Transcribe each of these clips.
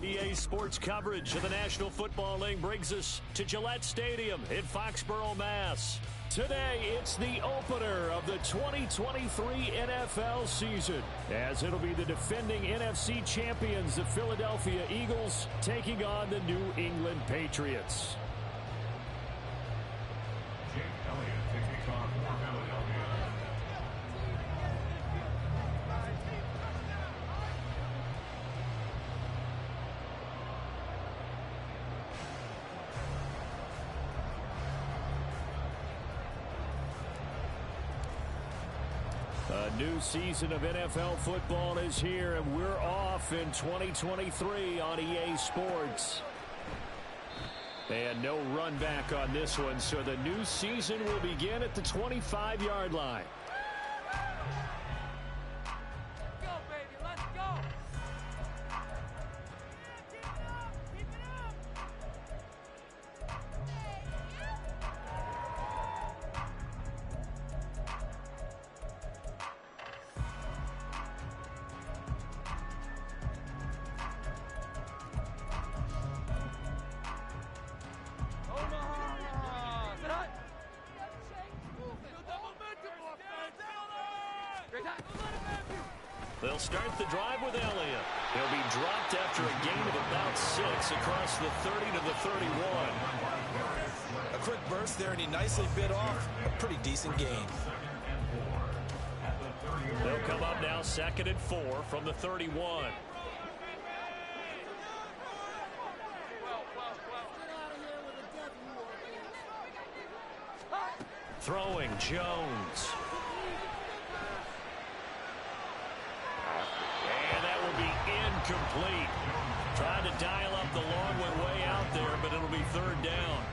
EA Sports coverage of the National Football League brings us to Gillette Stadium in Foxborough, Mass. Today, it's the opener of the 2023 NFL season, as it'll be the defending NFC champions, the Philadelphia Eagles, taking on the New England Patriots. A new season of NFL football is here, and we're off in 2023 on EA Sports. And no run back on this one, so the new season will begin at the 25-yard line. They'll start the drive with Elliott. He'll be dropped after a gain of about 6 across the 30 to the 31. A quick burst there, and he nicely bit off a pretty decent gain. They'll come up now 2nd and 4 from the 31. Throwing Jones. Incomplete. Trying to dial up the long one way out there, but it'll be 3rd down.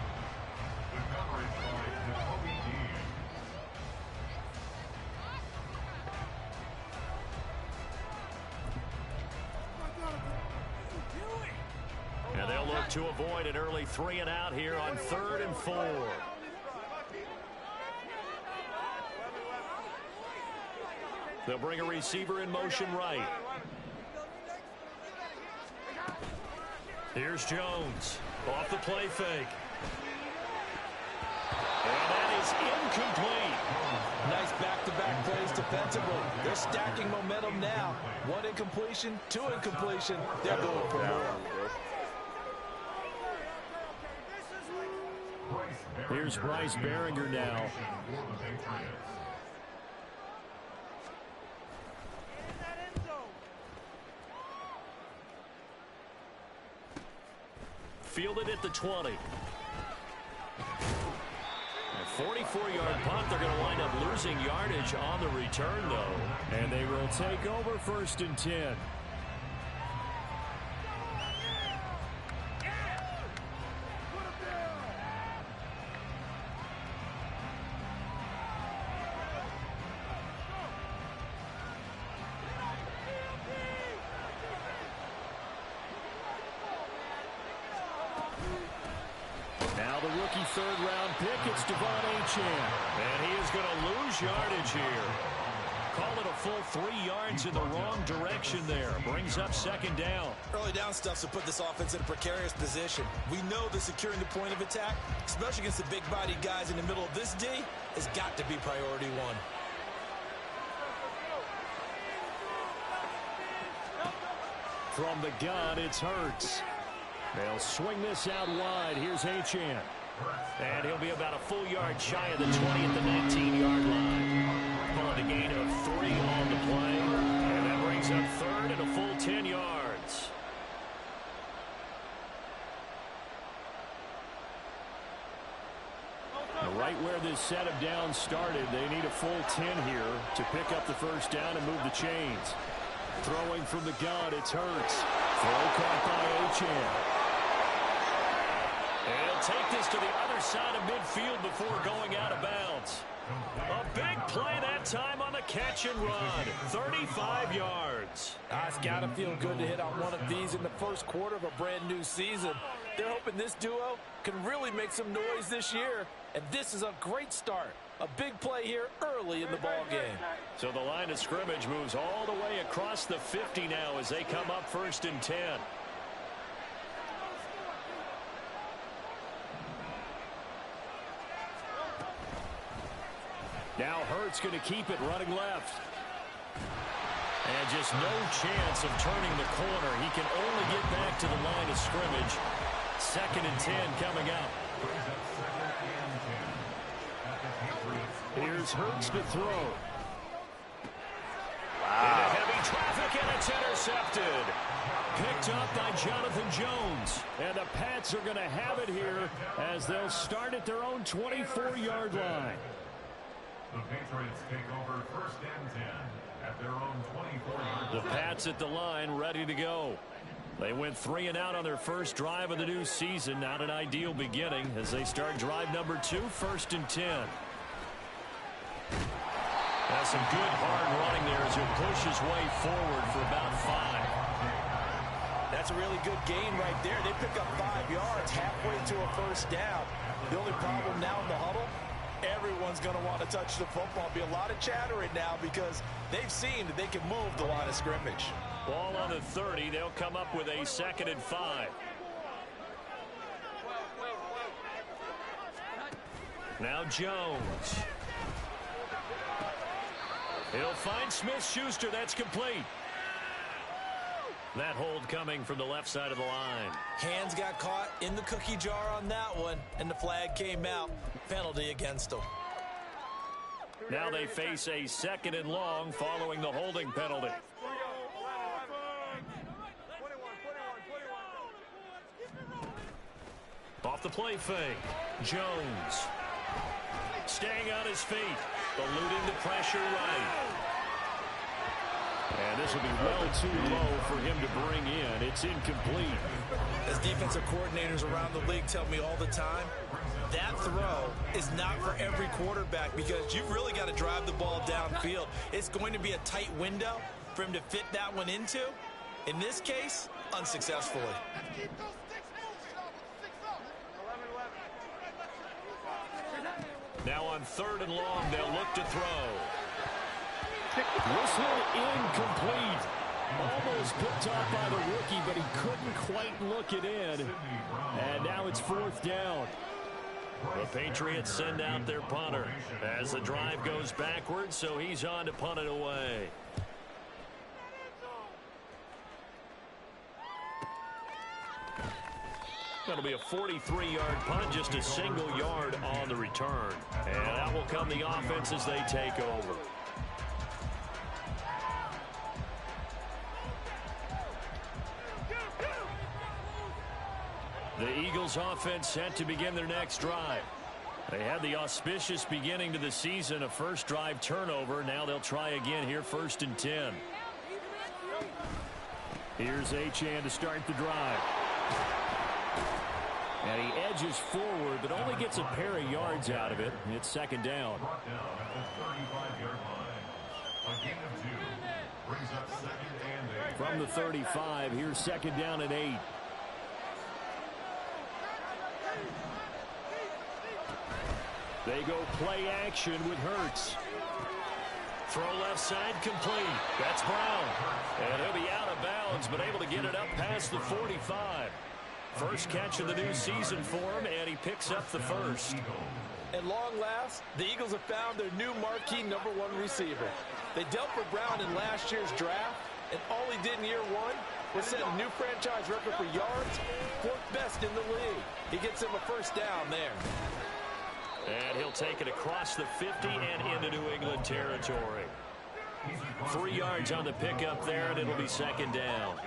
And they'll look to avoid an early 3 and out here on 3rd and 4. They'll bring a receiver in motion right. Here's Jones, off the play fake. And that is incomplete. Nice back-to-back plays defensively. They're stacking momentum now. 1 incompletion, 2 incompletion. They're going for more. Here's Bryce Behringer now. Fielded at the 20. A 44-yard punt. They're going to wind up losing yardage on the return, though. And they will take over 1st and 10. Now the rookie 3rd-round pick, it's Devon Achane. And he is going to lose yardage here. Call it a full 3 yards in the wrong direction there. Brings up 2nd down. Early down stuff to put this offense in a precarious position. We know that securing the point of attack, especially against the big-bodied guys in the middle of this D, has got to be priority 1. From the gun, it's Hurts. They'll swing this out wide. Here's Achane. And he'll be about a full yard shy of the 20 at the 19-yard line. Calling a gain of 3 on the play. And that brings up 3rd and a full 10 yards. Right where this set of downs started, they need a full 10 here to pick up the 1st down and move the chains. Throwing from the gun, it's Hurts. Throw caught by Achane. And he'll take this to the other side of midfield before going out of bounds. A big play that time on the catch and run. 35 yards. It's got to feel good to hit on one of these in the first quarter of a brand new season. They're hoping this duo can really make some noise this year. And this is a great start. A big play here early in the ball game. So the line of scrimmage moves all the way across the 50 now as they come up 1st and 10. Now Hurts going to keep it running left. And just no chance of turning the corner. He can only get back to the line of scrimmage. 2nd and 10 coming up. Here's Hurts to throw. Into heavy traffic, and it's intercepted. Picked up by Jonathan Jones. And the Pats are going to have it here as they'll start at their own 24-yard line. The Patriots take over 1st and 10 at their own 24-yard line. The Pats at the line, ready to go. They went 3 and out on their first drive of the new season. Not an ideal beginning as they start drive number 2, 1st and 10. That's some good hard running there as he push his way forward for about 5. That's a really good gain right there. They pick up 5 yards halfway to a 1st down. The only problem now in the huddle, everyone's going to want to touch the football. Be a lot of chattering now because they've seen that they can move the line of scrimmage. Ball on the 30. They'll come up with a 2nd and 5. Now Jones. He'll find Smith-Schuster. That's complete. That hold coming from the left side of the line. Hands got caught in the cookie jar on that one, and the flag came out. Penalty against them. Now they face a 2nd and long following the holding penalty. Off the play fake. Jones. Staying on his feet. Eluding the pressure right. And this will be well too low for him to bring in. It's incomplete. As defensive coordinators around the league tell me all the time, that throw is not for every quarterback because you've really got to drive the ball downfield. It's going to be a tight window for him to fit that one into. In this case, unsuccessfully. Now on 3rd and long, they'll look to throw. Whistle incomplete. Almost picked off by the rookie, but he couldn't quite look it in. And now it's 4th down. The Patriots send out their punter as the drive goes backwards, so he's on to punt it away. That'll be a 43-yard punt, just a single yard on the return. And that will come the offense as they take over. The Eagles offense set to begin their next drive. They had the auspicious beginning to the season, a first drive turnover. Now they'll try again here, 1st and 10. Here's Achane to start the drive. And he edges forward, but only gets a pair of yards out of it. It's 2nd down. From the 35, here's 2nd down and 8. They go play action with Hurts. Throw left side complete. That's Brown. And he'll be out of bounds, but able to get it up past the 45. First catch of the new season for him, and he picks up the 1st. At long last, the Eagles have found their new marquee #1 receiver. They dealt for Brown in last year's draft, and all he did in year 1 was set a new franchise record for yards, 4th best in the league. He gets him a 1st down there. And he'll take it across the 50 and into New England territory. 3 yards on the pickup there, and it'll be 2nd down.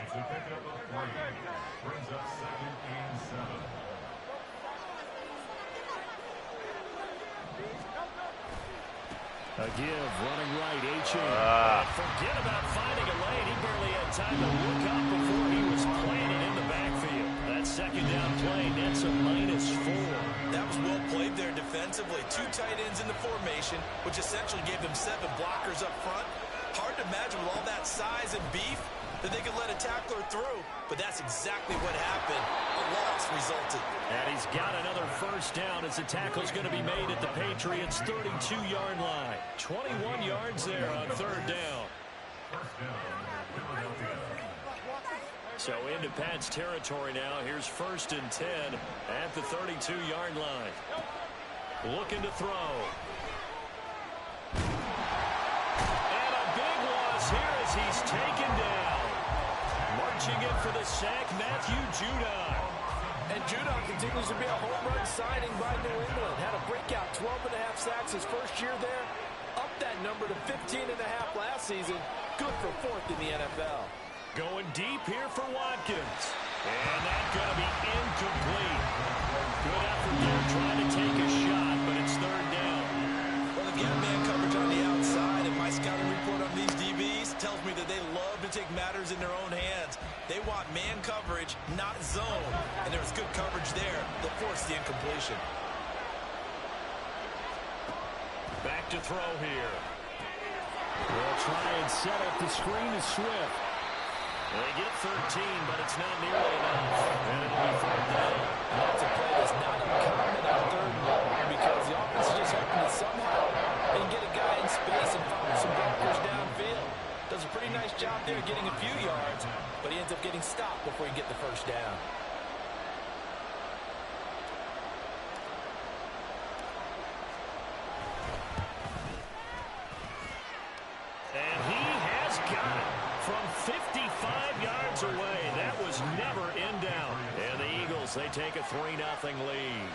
A give, running right, Achane. Forget about finding a lane. He barely had time to look up before he was planted in the backfield. That 2nd down play nets a -4. That was well played there defensively. 2 tight ends in the formation, which essentially gave them 7 blockers up front. Hard to imagine with all that size and beef that they could let a tackler through, but that's exactly what happened. A loss resulted. And he's got another 1st down as the tackle's going to be made at the Patriots' 32-yard line. 21 yards there on 3rd down. So into Pat's territory now. Here's 1st and 10 at the 32-yard line. Looking to throw. taken down. Marching in for the sack, Matthew Judon. And Judon continues to be a home run signing by New England. Had a breakout 12.5 sacks his first year there. Up that number to 15.5 last season. Good for fourth in the NFL. Going deep here for Watkins. And that's going to be incomplete. Good effort there trying to take a shot, but it's third down. Well, again, man coverage on the outside, and my scouting report on these DBs tells me that they love to take matters in their own hands. They want man coverage, not zone. And there was good coverage there that forced the incompletion. Back to throw here. They'll try and set up the screen to Swift. They get 13, but it's not nearly enough. And it'll be third down. That's a play that's not uncommon on third down because the offense is just hoping that somehow they can get a guy in space and follow some blockers downfield. Does a pretty nice job there getting a few yards, but he ends up getting stopped before he can get the first down. And he has got it from 55 yards away. That was never in doubt. And the Eagles, they take a 3-0 lead.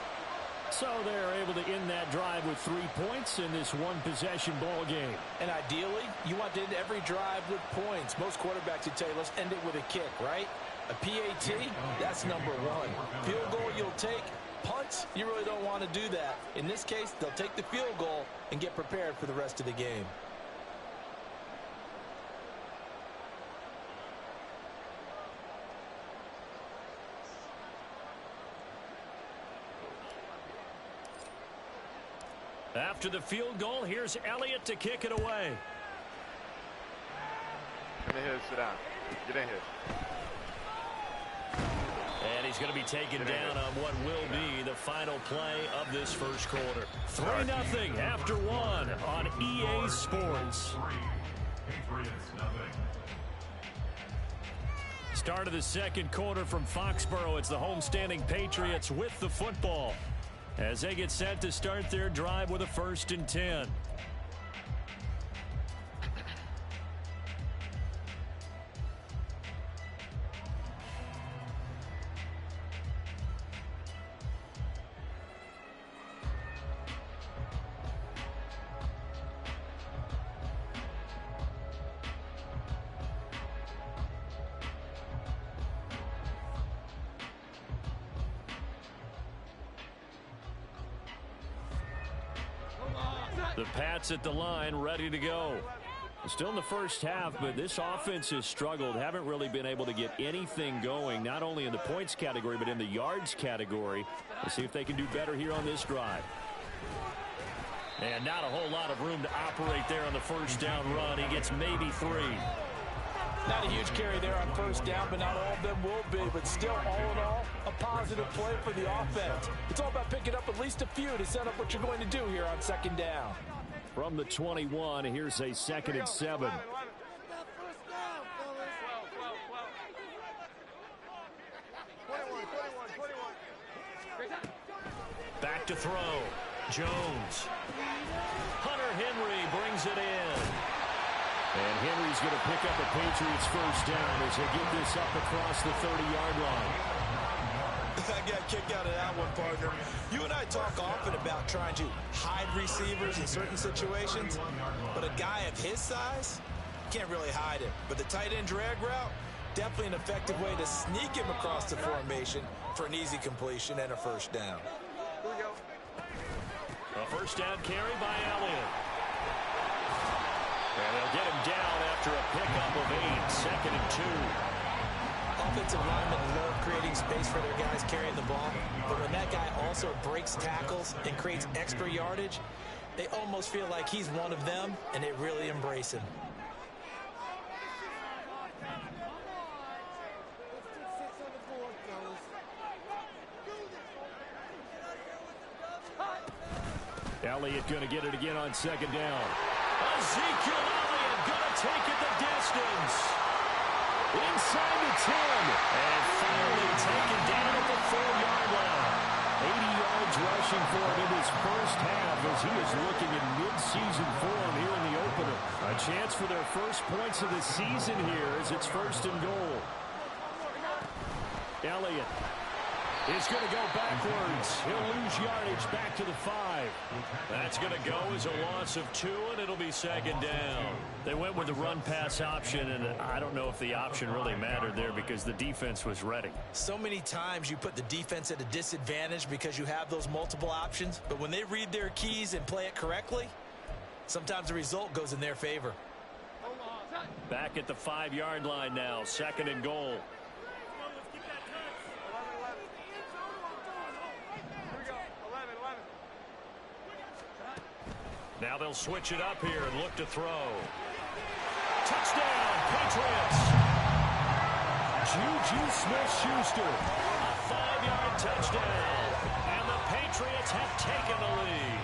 So they're able to end that drive with 3 points in this one-possession ball game. And ideally, you want to end every drive with points. Most quarterbacks would tell you, let's end it with a kick, right? A PAT, that's number one. Field goal you'll take. Punts, you really don't want to do that. In this case, they'll take the field goal and get prepared for the rest of the game. After the field goal, here's Elliott to kick it away. Get in here, sit down. Get in here. And he's going to be taken down on what will be the final play of this first quarter. 3-0 after one on EA Sports. Start of the second quarter from Foxborough. It's the homestanding Patriots with the football as they get set to start their drive with a 1st and 10. The Pats at the line, ready to go. Still in the first half, but this offense has struggled. Haven't really been able to get anything going, not only in the points category, but in the yards category. We'll see if they can do better here on this drive. And not a whole lot of room to operate there on the first down run. He gets maybe 3. Not a huge carry there on first down, but not all of them will be. But still, all in all, a positive play for the offense. It's all about picking up at least a few to set up what you're going to do here on second down. From the 21, here's a 2nd and 7. Back to throw. Jones. Hunter Henry brings it in. And Henry's going to pick up a Patriots first down as they get this up across the 30-yard line. I got a kick out of that one, partner. You and I talk often about trying to hide receivers in certain situations, but a guy of his size can't really hide him. But the tight end drag route, definitely an effective way to sneak him across the formation for an easy completion and a first down. A first down carry by Elliott. And they'll get him down after a pickup of 8, 2nd and 2. Offensive linemen love creating space for their guys carrying the ball, but when that guy also breaks tackles and creates extra yardage, they almost feel like he's one of them, and they really embrace him. Elliott going to get it again on second down. Ezekiel Elliott going to take it the distance. Inside the 10. And finally taken down at the 4-yard line. 80 yards rushing for him in his first half. off as he is looking in mid-season form here in the opener. A chance for their first points of the season here as it's 1st and goal. Elliott is going to go backwards. He'll lose yardage back to the 5. That's going to go as a loss of 2, and it'll be 2nd down. They went with the run-pass option, and I don't know if the option really mattered there because the defense was ready. So many times you put the defense at a disadvantage because you have those multiple options, but when they read their keys and play it correctly, sometimes the result goes in their favor. Back at the 5-yard line now, 2nd and goal. Now they'll switch it up here and look to throw. Touchdown, Patriots! Juju Smith-Schuster, a 5-yard touchdown, and the Patriots have taken the lead.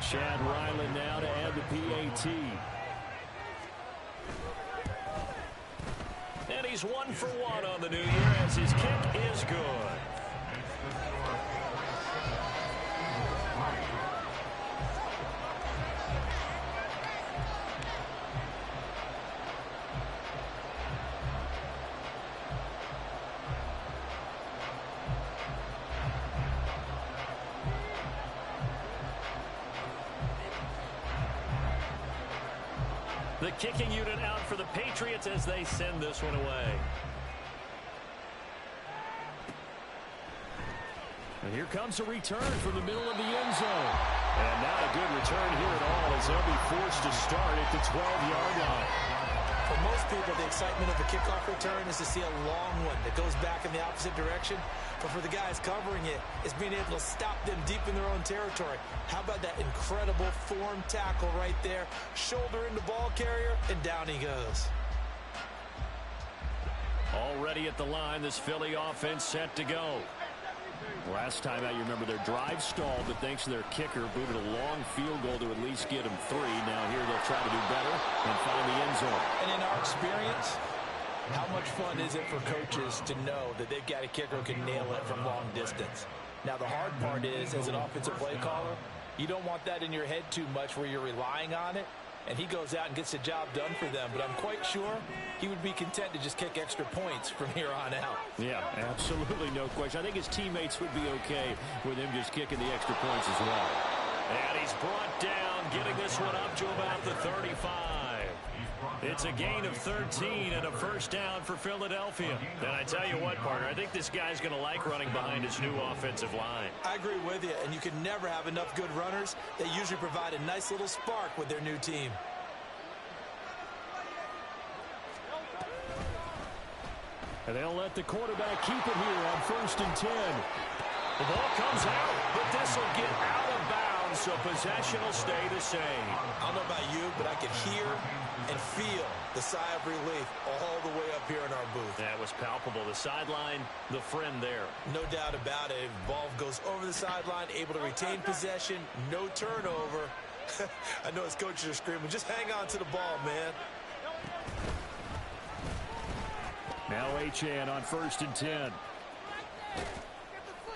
Chad Ryland now to add the PAT. And he's 1 for 1 on the new year as his kick is good. The kicking unit out for the Patriots as they send this one away. And here comes a return from the middle of the end zone. And not a good return here at all as they'll be forced to start at the 12-yard line. For most people, the excitement of a kickoff return is to see a long one that goes back in the opposite direction. But for the guys covering it, it's being able to stop them deep in their own territory. How about that incredible form tackle right there? Shoulder into ball carrier, and down he goes. Already at the line, this Philly offense set to go. Last time out, you remember their drive stalled, but thanks to their kicker, booted a long field goal to at least get them 3. Now here they'll try to do better and find the end zone. And in our experience, how much fun is it for coaches to know that they've got a kicker who can nail it from long distance? Now, the hard part is, as an offensive play caller, you don't want that in your head too much where you're relying on it. And he goes out and gets the job done for them. But I'm quite sure he would be content to just kick extra points from here on out. Yeah, absolutely no question. I think his teammates would be okay with him just kicking the extra points as well. And he's brought down, getting this one up to about the 35. It's a gain of 13 and a 1st down for Philadelphia. And I tell you what, partner, I think this guy's going to like running behind his new offensive line. I agree with you, and you can never have enough good runners. They usually provide a nice little spark with their new team. And they'll let the quarterback keep it here on 1st and 10. The ball comes out, but this will get out of bounds, so possession will stay the same. I don't know about you, but I can hear and feel the sigh of relief all the way up here in our booth. That was palpable. The sideline, the friend there. No doubt about it. Ball goes over the sideline, able to retain possession, no turnover. I know his coaches are screaming, just hang on to the ball, man. Now Achane on 1st and 10.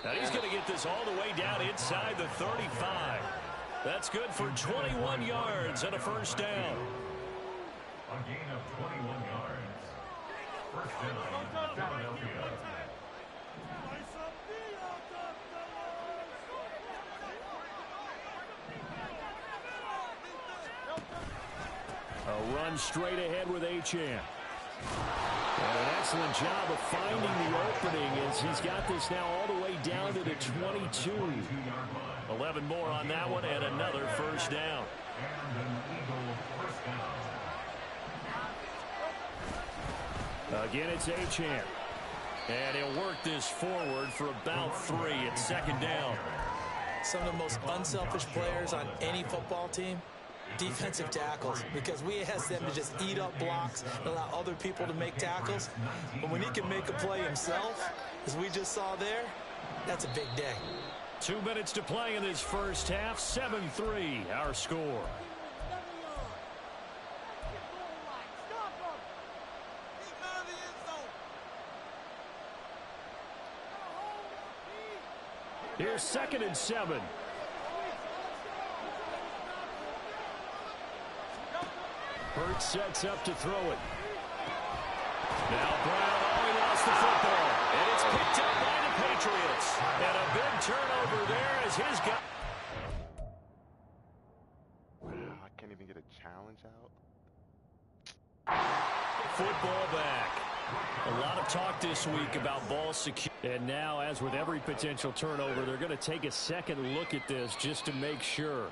Now he's going to get this all the way down inside the 35. That's good for 21 yards and a 1st down. A gain of 21 yards. 1st down, Philadelphia. A run straight ahead with Achane. And an excellent job of finding the opening as he's got this now all the way down to the 22. 11 more on that one and another 1st down. And an Eagle 1st down. Again, it's Achane. And he'll work this forward for about 3 at 2nd down. Some of the most unselfish players on any football team, defensive tackles, because we ask them to just eat up blocks and allow other people to make tackles. But when he can make a play himself, as we just saw there, that's a big day. 2 minutes to play in this 1st half. 7-3 our score. Here's 2nd and 7. Hurts sets up to throw it. Now Brown, he lost the football. And it's picked up by the Patriots. And a big turnover there as his guy. I can't even get a challenge out. Football back. A lot of talk this week about ball security. And now, as with every potential turnover, they're going to take a second look at this just to make sure.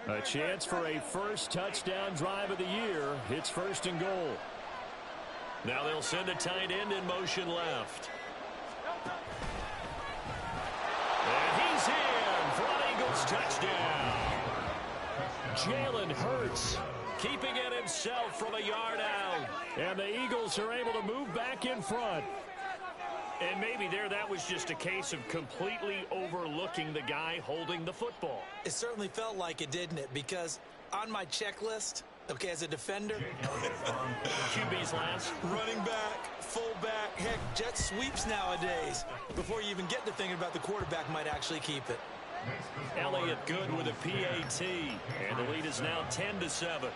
A chance for a first touchdown drive of the year. It's 1st and goal. Now they'll send a tight end in motion left. And he's in for an Eagles touchdown. Jalen Hurts keeping it himself from a yard out. And the Eagles are able to move back in front. And maybe that was just a case of completely overlooking the guy holding the football. It certainly felt like it, didn't it? Because on my checklist, okay, as a defender, QB's last. running back, fullback, heck, jet sweeps nowadays. Before you even get to thinking about the quarterback might actually keep it. Elliott good with a PAT. And the lead is now 10-7.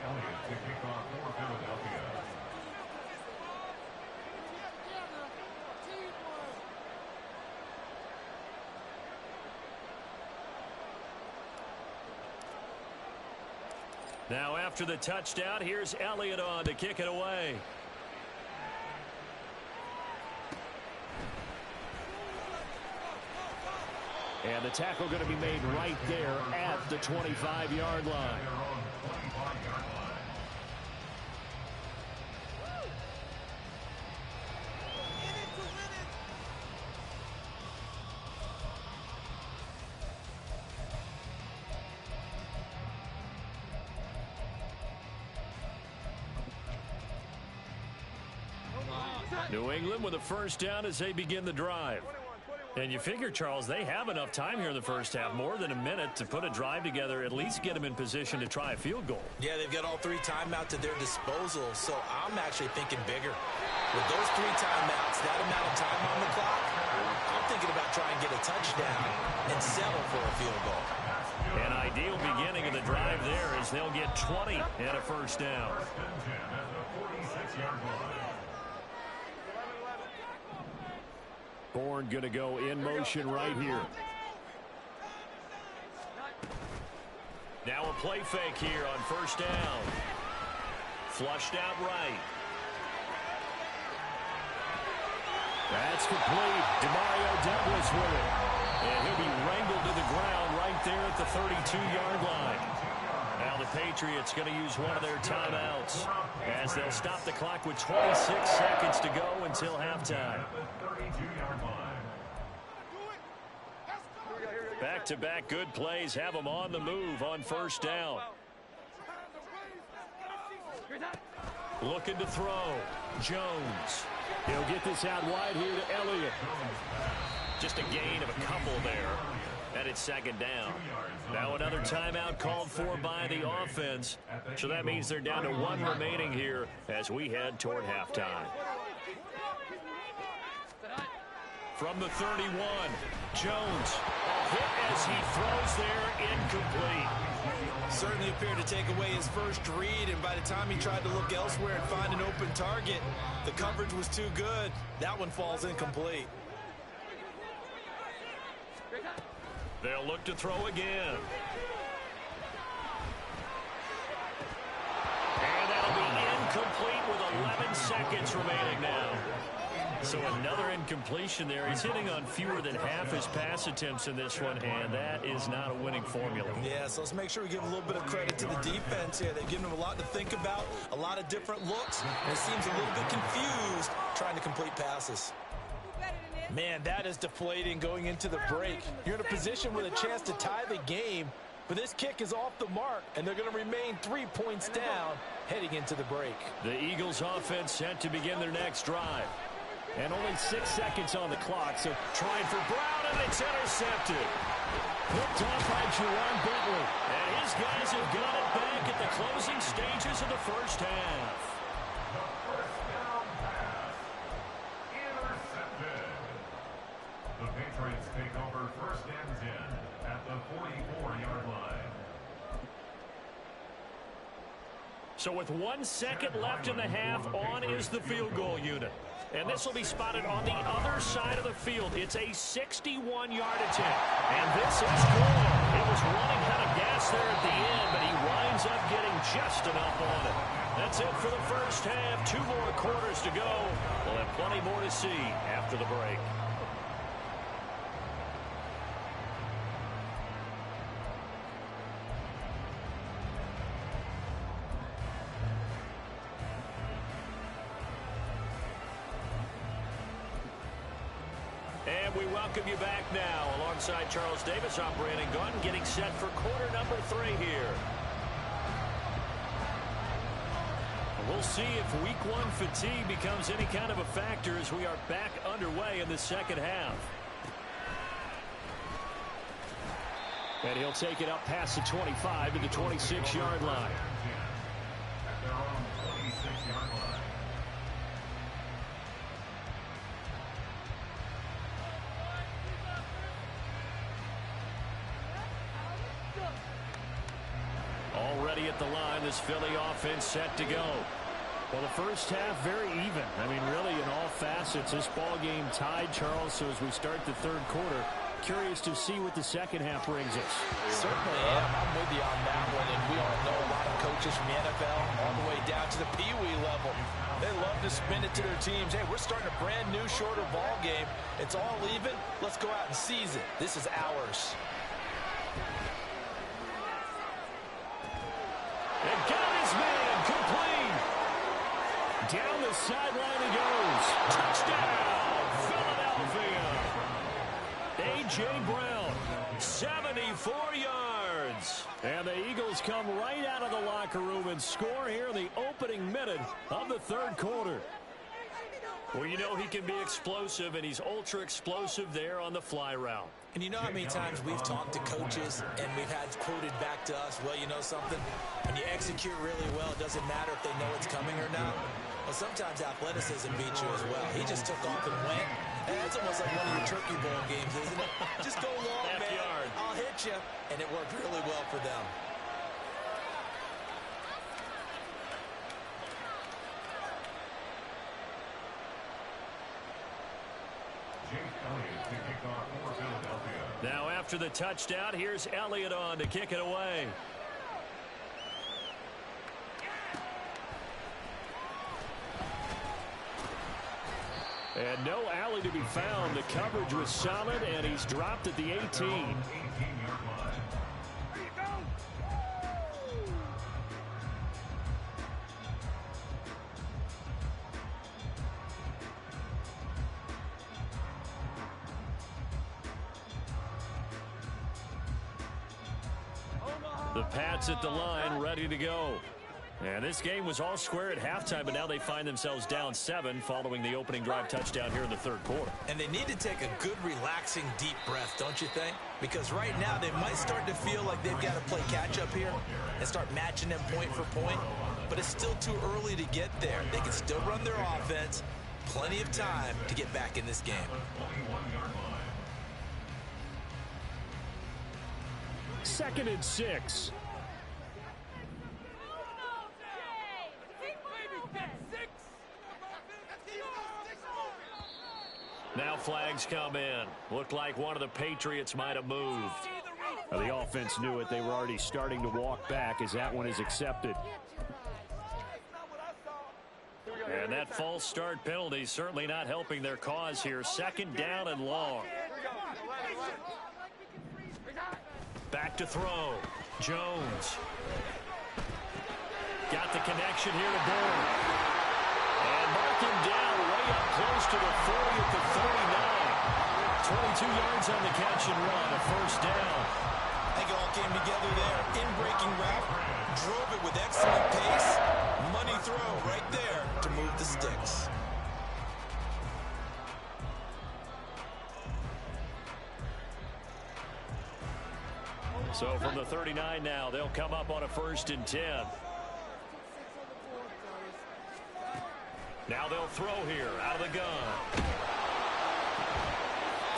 Elliott to kick off for Philadelphia. Now after the touchdown, here's Elliott on to kick it away. And the tackle going to be made right there at the 25-yard line. New England with a first down as they begin the drive. And you figure, Charles, they have enough time here in the first half, more than a minute, to put a drive together, at least get them in position to try a field goal. Yeah, they've got all 3 timeouts at their disposal, so I'm actually thinking bigger. With those 3 timeouts, that amount of time on the clock, I'm thinking about trying to get a touchdown and settle for a field goal. An ideal beginning of the drive there as they'll get 20 and a first down. Bourne going to go in motion right here. Now a play fake here on first down. Flushed out right. That's complete. Demario Douglas with it. And he'll be wrangled to the ground right there at the 32-yard line. Now the Patriots going to use one of their timeouts as they'll stop the clock with 26 seconds to go until halftime. Back-to-back good plays have them on the move on first down. Looking to throw. Jones. He'll get this out wide here to Elliott. Just a gain of a couple there. And it's second down. Now another timeout called for by the offense. So that means they're down to 1 remaining here as we head toward halftime. From the 31, Jones. A hit as he throws there, incomplete. Certainly appeared to take away his first read, and by the time he tried to look elsewhere and find an open target, the coverage was too good. That one falls incomplete. They'll look to throw again. And that'll be incomplete with 11 seconds remaining now. So another incompletion there. He's hitting on fewer than half his pass attempts in this one, and that is not a winning formula. Yeah, so let's make sure we give a little bit of credit to the defense here. They've given him a lot to think about, a lot of different looks, and it seems a little bit confused trying to complete passes. Man, that is deflating going into the break. You're in a position with a chance to tie the game, but this kick is off the mark, and they're going to remain 3 points down heading into the break. The Eagles offense set to begin their next drive. And only 6 seconds on the clock, so trying for Brown, and it's intercepted. Picked off by Juwan Bentley. And his guys have got it back at the closing stages of the first half. The first down pass. Intercepted. The Patriots take over first and 10 at the 44-yard line. So with 1 second left in the half, on is the field goal unit. And this will be spotted on the other side of the field. It's a 61-yard attempt. And this is good. It was running out of gas there at the end, but he winds up getting just enough on it. That's it for the first half. 2 more quarters to go. We'll have plenty more to see after the break. And we welcome you back now. Alongside Charles Davis, I'm Brandon Gunn, getting set for quarter number 3 here. We'll see if week 1 fatigue becomes any kind of a factor as we are back underway in the second half. And he'll take it up past the 25 to the 26-yard line. At their own 26-yard line. Already at the line, this Philly offense set to go. Well, the first half, very even. I mean, really, in all facets, this ball game tied, Charles. So as we start the third quarter, curious to see what the second half brings us. Certainly am. I'm with you on that one. And we all know a lot of coaches from the NFL all the way down to the Pee Wee level. They love to spin it to their teams. Hey, we're starting a brand new, shorter ball game. It's all even. Let's go out and seize it. This is ours. And got his man complete. Down the sideline he goes. Touchdown, Philadelphia. A.J. Brown, 74 yards. And the Eagles come right out of the locker room and score here in the opening minute of the third quarter. Well, you know he can be explosive, and he's ultra explosive there on the fly route. And you know how many times we've talked to coaches and we've had quoted back to us, well, you know something? When you execute really well, it doesn't matter if they know it's coming or not. Well, sometimes athleticism beats you as well. He just took off and went. And that's almost like one of your Turkey Bowl games, isn't it? Just go long, man. I'll hit you. And it worked really well for them. Now after the touchdown, here's Elliott on to kick it away. And no alley to be found. The coverage was solid, and he's dropped at the 18. The Pats at the line, ready to go. And this game was all square at halftime, but now they find themselves down 7 following the opening drive touchdown here in the third quarter. And they need to take a good, relaxing, deep breath, don't you think? Because right now they might start to feel like they've got to play catch-up here and start matching them point for point. But it's still too early to get there. They can still run their offense. Plenty of time to get back in this game. Second and 6. Now flags come in. Looked like one of the Patriots might have moved. The offense knew it. They were already starting to walk back as that one is accepted. And that false start penalty certainly not helping their cause here. Second down and long. Back to throw. Jones. Got the connection here to Bourne. And marked him down way up close to the 40 at the 39. 22 yards on the catch and run, a first down. I think it all came together there. In-breaking route, drove it with excellent pace. Money throw right there to move the sticks. So from the 39 now, they'll come up on a 1st and 10. Now they'll throw here out of the gun.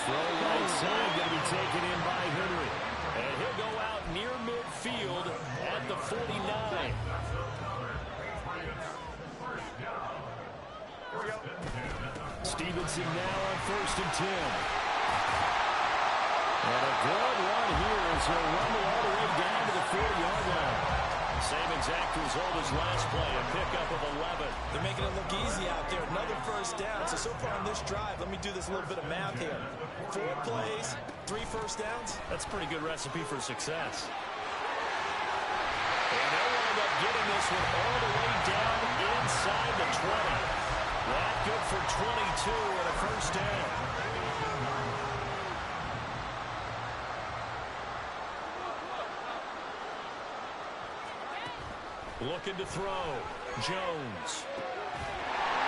Throw right side, going to be taken in by Henry. And he'll go out near midfield at the 49. Stevenson now on 1st and 10. And a good run here as he'll rumble all the way down to the 40-yard line. Same exact result as last play, a pickup of 11. They're making it look easy out there. Another first down. So far on this drive, let me do this little bit of math here. 4 plays, 3 first downs. That's a pretty good recipe for success. And they'll wind up getting this one all the way down inside the 20. That good for 22 and a first down. Looking to throw. Jones.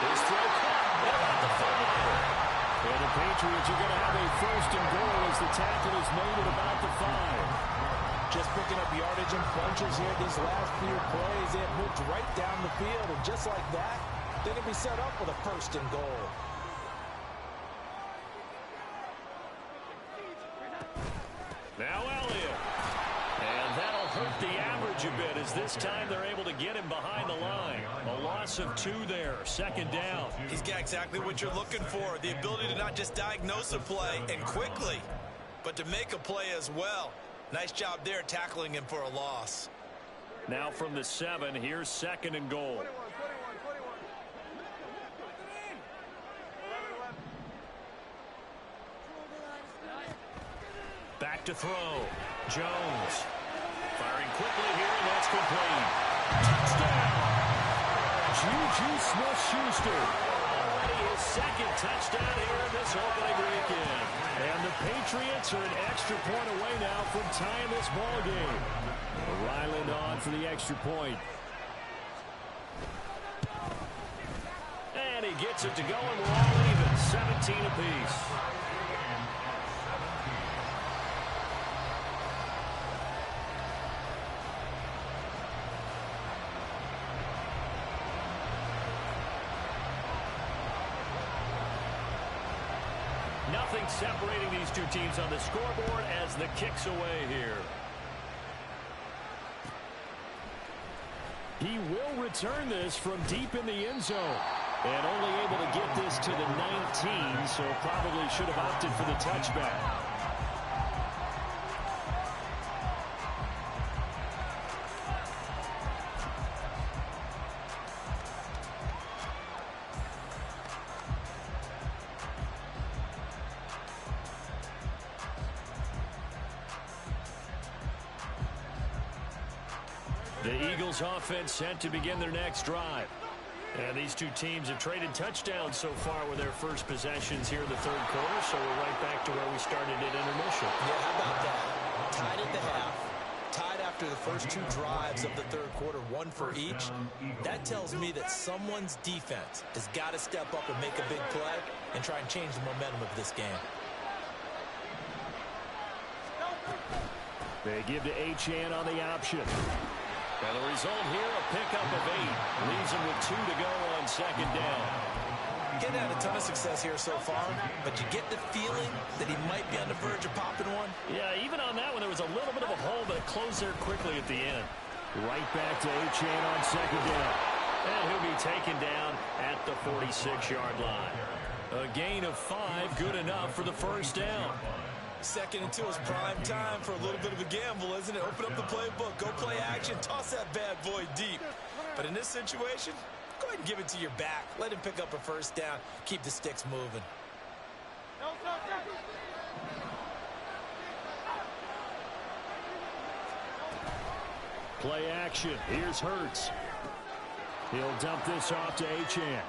His throw caught at the 5. And the Patriots are going to have a 1st and goal as the tackle is made at about the 5. Just picking up yardage in bunches here these last few plays. They have moved right down the field, and just like that, they're going to be set up with a 1st and goal. Now Elliott. And that'll hurt the average a bit as this time they're able to get him behind the line. A loss of 2 there, 2nd down. He's got exactly what you're looking for. The ability to not just diagnose a play and quickly, but to make a play as well. Nice job there tackling him for a loss. Now from the 7, here's 2nd and goal. Back to throw. Jones. Firing quickly here, and that's complete. Touchdown! Juju Smith-Schuster. Already his 2nd touchdown here in this opening weekend. And the Patriots are an extra point away now from tying this ball game. Ryland on for the extra point. And he gets it to go, and we're all even. 17 apiece. Nothing separating these two teams on the scoreboard as the kick's away here. He will return this from deep in the end zone. And only able to get this to the 19, so probably should have opted for the touchback. The Eagles offense set to begin their next drive. And these two teams have traded touchdowns so far with their first possessions here in the 3rd quarter, so we're right back to where we started at intermission. Yeah, how about that? Tied at the half, tied after the first 2 drives of the 3rd quarter, 1 for each. That tells me that someone's defense has got to step up and make a big play and try and change the momentum of this game. They give to Achane on the option. And the result here, a pickup of 8. Leaves him with 2 to go on 2nd down. Getting had a ton of success here so far, but you get the feeling that he might be on the verge of popping one. Yeah, even on that one, there was a little bit of a hole, but it closed there quickly at the end. Right back to Achane on 2nd down. And he'll be taken down at the 46-yard line. A gain of 5, good enough for the first down. 2nd and 2 is prime time for a little bit of a gamble, isn't it? Open up the playbook, go play action, toss that bad boy deep. But in this situation, go ahead and give it to your back. Let him pick up a first down, keep the sticks moving. Play action. Here's Hurts. He'll dump this off to Achane.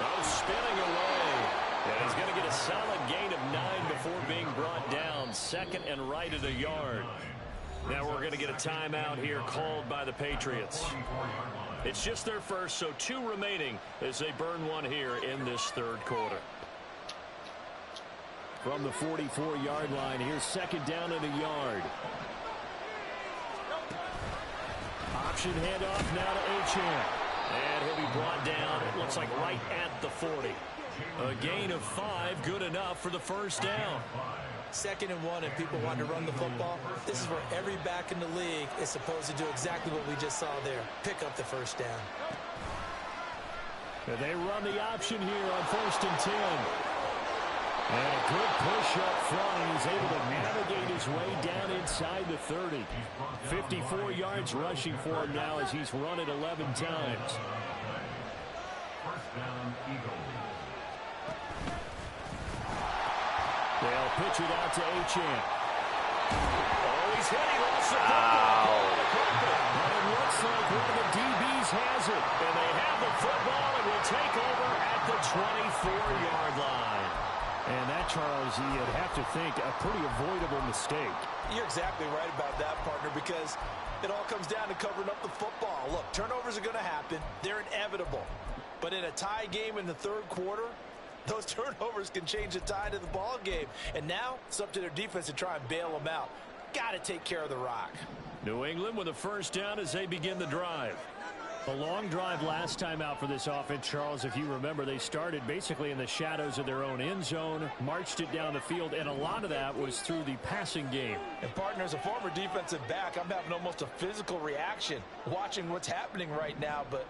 Oh, spinning away. And he's going to get a solid gain of 9 before being brought down. Second and right at a yard. Now we're going to get a timeout here called by the Patriots. It's just their first, so 2 remaining as they burn one here in this third quarter. From the 44-yard line, here's second down and a yard. Option handoff now to Achane. And he'll be brought down, it looks like right at the 40. A gain of 5, good enough for the first down. 2nd and 1, and people want to run the football. This is where every back in the league is supposed to do exactly what we just saw there. Pick up the first down. And they run the option here on 1st and 10. And a good push up front. He's able to navigate his way down inside the 30. 54 yards rushing for him now as he's run it 11 times. First down, Eagles. They'll pitch it out to Achane. Oh, he's hit. He lost the football. And it looks like one of the DBs has it. And they have the football and will take over at the 24-yard line. And that, Charles, you'd have to think a pretty avoidable mistake. You're exactly right about that, partner, because it all comes down to covering up the football. Look, turnovers are going to happen. They're inevitable. But in a tie game in the third quarter, those turnovers can change the tide of the ball game. And now it's up to their defense to try and bail them out. Got to take care of the rock. New England with a first down as they begin the drive. A long drive last time out for this offense, Charles. If you remember, they started basically in the shadows of their own end zone, marched it down the field, and a lot of that was through the passing game. And, partner, as a former defensive back, I'm having almost a physical reaction watching what's happening right now. But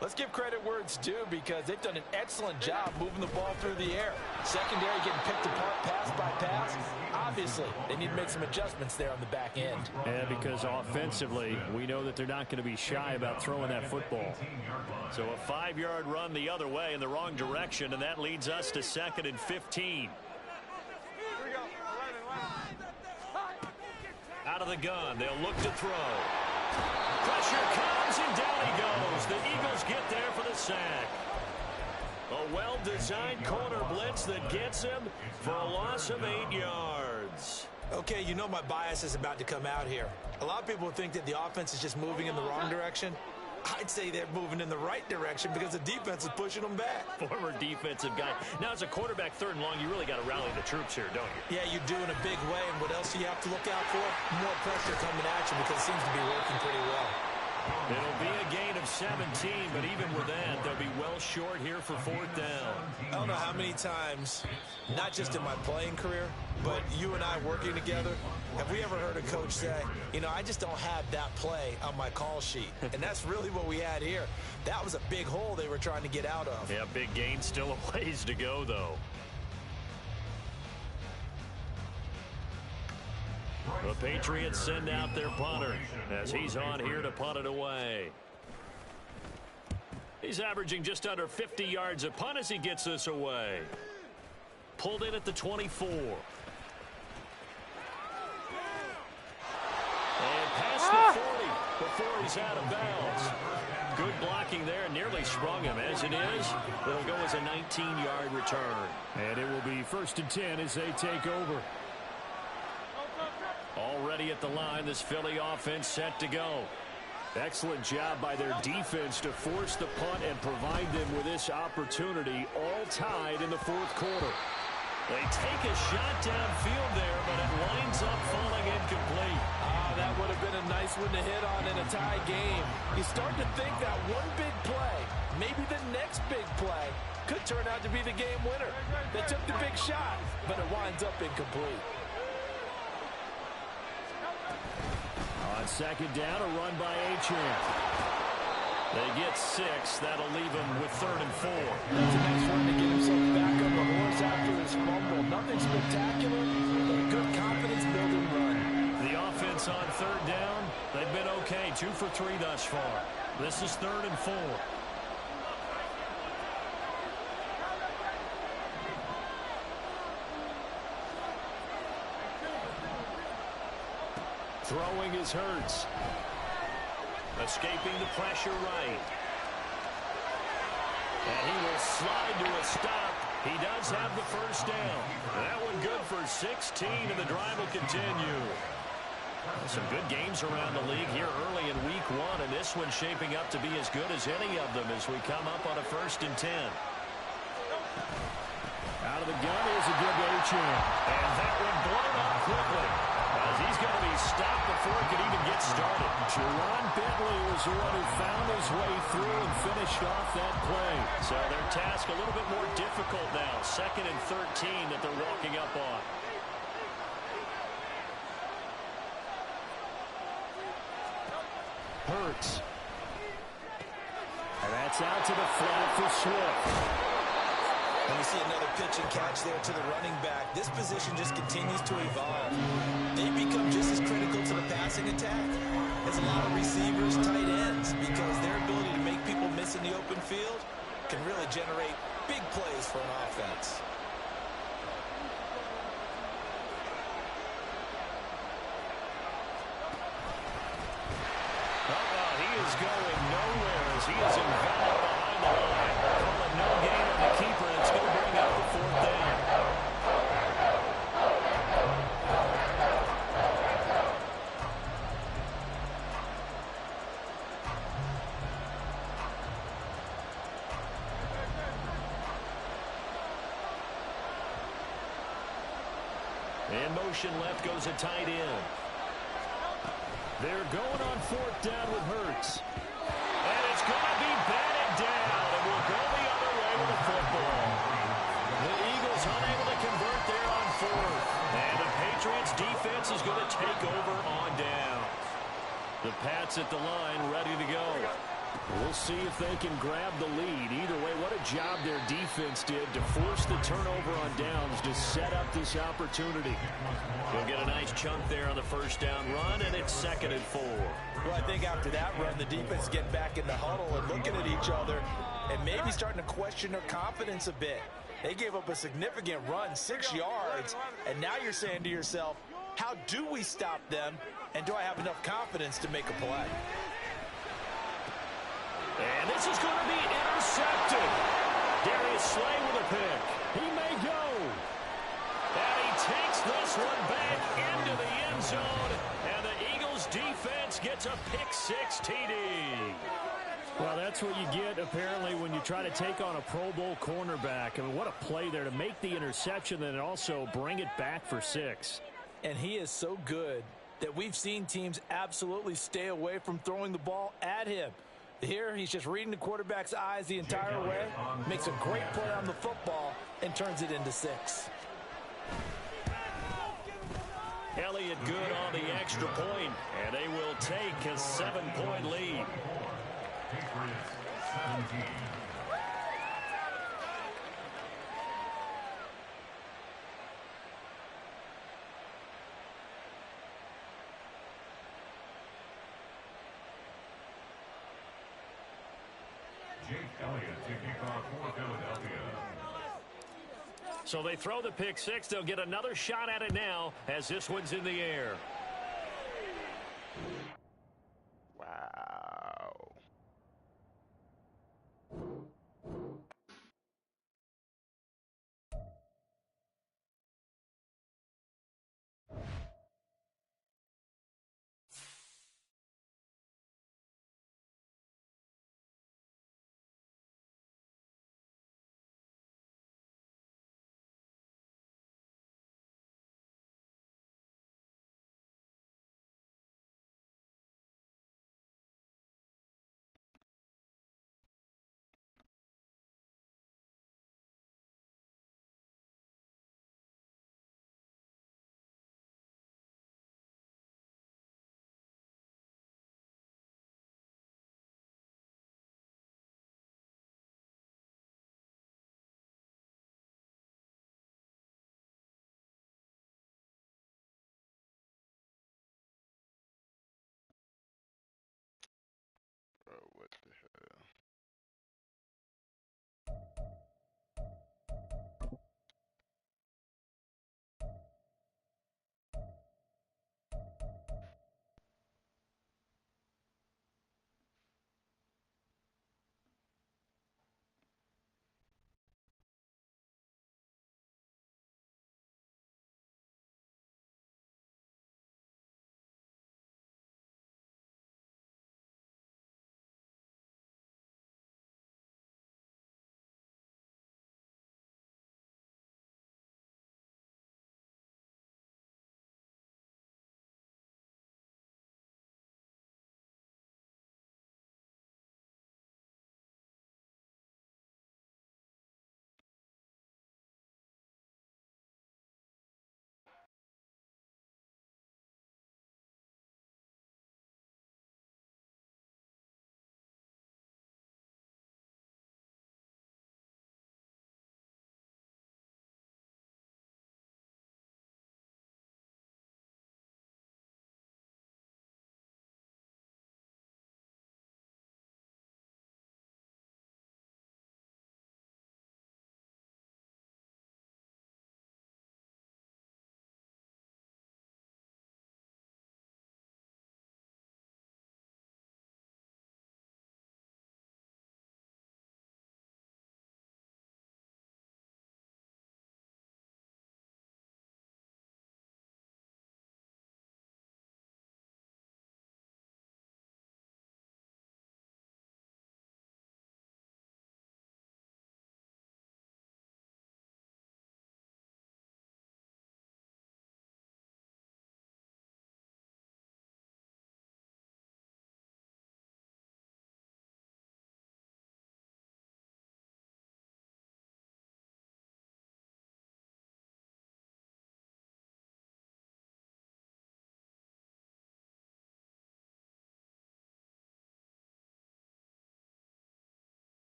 let's give credit where it's due, because they've done an excellent job moving the ball through the air. Secondary getting picked apart pass by pass. Obviously, they need to make some adjustments there on the back end. And because offensively, we know that they're not going to be shy about throwing that football. So a 5-yard run the other way in the wrong direction, and that leads us to 2nd and 15. Out of the gun, they'll look to throw. Pressure comes, and down he goes. The Eagles get there for the sack. A well-designed corner blitz that gets him for a loss of 8 yards. Okay, you know my bias is about to come out here. A lot of people think that the offense is just moving in the wrong direction. I'd say they're moving in the right direction because the defense is pushing them back. Former defensive guy. Now, as a quarterback, 3rd and long, you really got to rally the troops here, don't you? Yeah, you do in a big way. And what else do you have to look out for? More pressure coming at you, because it seems to be working pretty well. It'll be a gain of 17, but even with that, they'll be well short here for 4th down. I don't know how many times, not just in my playing career, but you and I working together, have we ever heard a coach say, you know, I just don't have that play on my call sheet. And that's really what we had here. That was a big hole they were trying to get out of. Yeah, big gain, still a ways to go, though. The Patriots send out their punter as he's on here to punt it away. He's averaging just under 50 yards a punt as he gets this away. Pulled in at the 24. And past the 40 before he's out of bounds. Good blocking there, nearly sprung him. As it is, it'll go as a 19-yard return. And it will be 1st and 10 as they take over. Already at the line, this Philly offense set to go. Excellent job by their defense to force the punt and provide them with this opportunity, all tied in the 4th quarter. They take a shot downfield there, but it winds up falling incomplete. That would have been a nice one to hit on in a tie game. You start to think that one big play, maybe the next big play, could turn out to be the game winner. They took the big shot, but it winds up incomplete. On 2nd down, a run by Achane. They get 6. That'll leave him with 3rd and 4. That's a nice run to get himself back on the horse after his fumble. Nothing spectacular, but a good confidence-building run. The offense on 3rd down, they've been okay. 2 for 3 thus far. This is 3rd and 4. Throwing is Hurts. Escaping the pressure right. And he will slide to a stop He does have the first down. That one good for 16, and the drive will continue. Some good games around the league here early in week 1, and this one's shaping up to be as good as any of them as we come up on a 1st and 10. Out of the gun is a good H-in. And that one blown up quickly, as he's going to be stopped before it could even get started. Jerron Bentley was the one who found his way through and finished off that play. So their task a little bit more difficult now. 2nd and 13 that they're walking up on. Hurts. And that's out to the flat for Swift. And we see another pitch and catch there to the running back. This position just continues to evolve. They become just as critical to the passing attack as a lot of receivers, tight ends, because their ability to make people miss in the open field can really generate big plays for an offense. Is going nowhere as he is enveloped behind the line. Call it no gain on the keeper. It's going to bring up the 4th down. In motion left goes a tight end. They're going on 4th down with Hurts. And it's going to be batted down, and we'll go the other way with the football. The Eagles unable to convert there on 4th. And the Patriots defense is going to take over on down. The Pats at the line ready to go. We'll see if they can grab the lead. Either way, what a job their defense did to force the turnover on downs to set up this opportunity. He'll get a nice chunk there on the 1st down run, and it's 2nd and 4. Well, I think after that run, the defense get back in the huddle and looking at each other and maybe starting to question their confidence a bit. They gave up a significant run, 6 yards, and now you're saying to yourself, how do we stop them, and do I have enough confidence to make a play? And this is going to be intercepted. Darius Slay with a pick. He may go. And he takes this one back into the end zone. And the Eagles defense gets a pick-6 TD. Well, that's what you get, apparently, when you try to take on a Pro Bowl cornerback. I mean, what a play there to make the interception and also bring it back for 6. And he is so good that we've seen teams absolutely stay away from throwing the ball at him. Here, he's just reading the quarterback's eyes the entire way, makes a great play on the football, and turns it into 6. Elliott good on the extra point, and they will take a 7-point lead. Patriots 17. Jake Elliott to kick off for Philadelphia. So they throw the pick-6. They'll get another shot at it now as this one's in the air.